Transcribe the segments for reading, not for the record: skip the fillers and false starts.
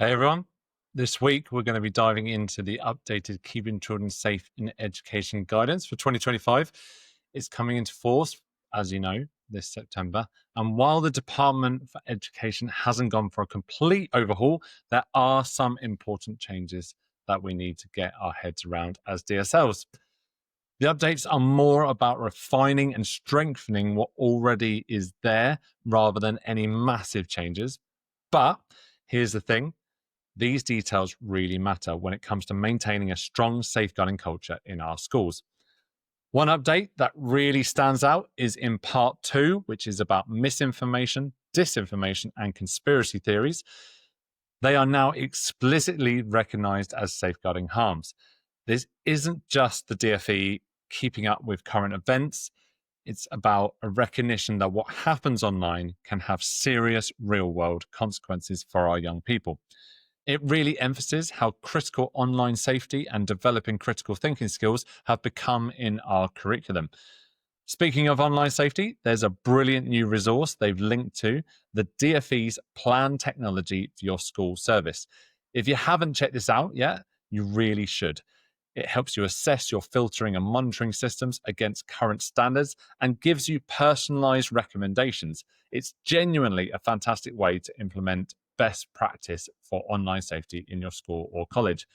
Hey everyone. This week we're going to be diving into the updated Keeping Children Safe in Education guidance for 2025. It's coming into force, as you know, this September. And while the Department for Education hasn't gone for a complete overhaul, there are some important changes that we need to get our heads around as DSLs. The updates are more about refining and strengthening what already is there rather than any massive changes. But here's the thing. These details really matter when it comes to maintaining a strong safeguarding culture in our schools. One update that really stands out is in part 2, which is about misinformation, disinformation, and conspiracy theories. They are now explicitly recognized as safeguarding harms. This isn't just the DfE keeping up with current events. It's about a recognition that what happens online can have serious real-world consequences for our young people. It really emphasizes how critical online safety and developing critical thinking skills have become in our curriculum. Speaking of online safety, there's a brilliant new resource they've linked to, the DfE's Plan Technology for Your School Service. If you haven't checked this out yet, you really should. It helps you assess your filtering and monitoring systems against current standards and gives you personalized recommendations. It's genuinely a fantastic way to implement best practice for online safety in your school or college.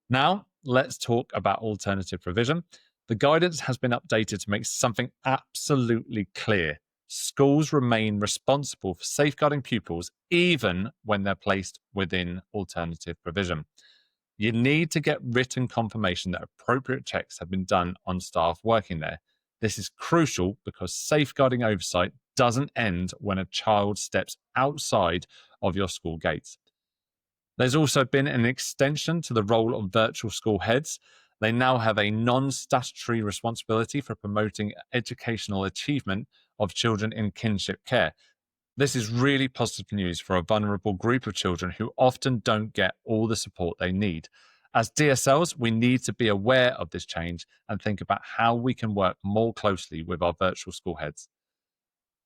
Now, let's talk about alternative provision. The guidance has been updated to make something absolutely clear. Schools remain responsible for safeguarding pupils even when they're placed within alternative provision. You need to get written confirmation that appropriate checks have been done on staff working there. This is crucial because safeguarding oversight doesn't end when a child steps outside of your school gates. There's also been an extension to the role of virtual school heads. They now have a non-statutory responsibility for promoting educational achievement of children in kinship care. This is really positive news for a vulnerable group of children who often don't get all the support they need. As DSLs, we need to be aware of this change and think about how we can work more closely with our virtual school heads.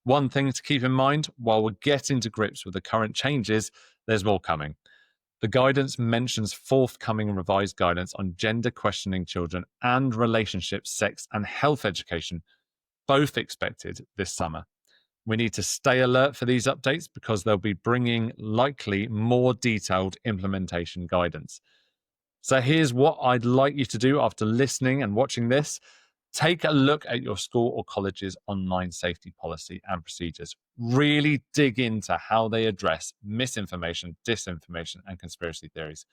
One thing to keep in mind while we're getting to grips with the current changes, there's more coming. The guidance mentions forthcoming revised guidance on gender questioning children and relationship, sex, and health education, both expected this summer. We need to stay alert for these updates because they'll be bringing likely more detailed implementation guidance. So here's what I'd like you to do after listening and watching this. Take a look at your school or college's online safety policy and procedures. Really dig into how they address misinformation, disinformation, and conspiracy theories.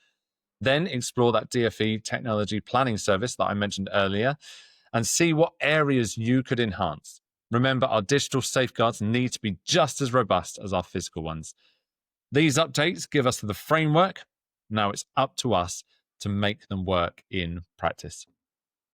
Then explore that DfE technology planning service that I mentioned earlier and see what areas you could enhance. Remember, our digital safeguards need to be just as robust as our physical ones. These updates give us the framework. Now it's up to us to make them work in practice.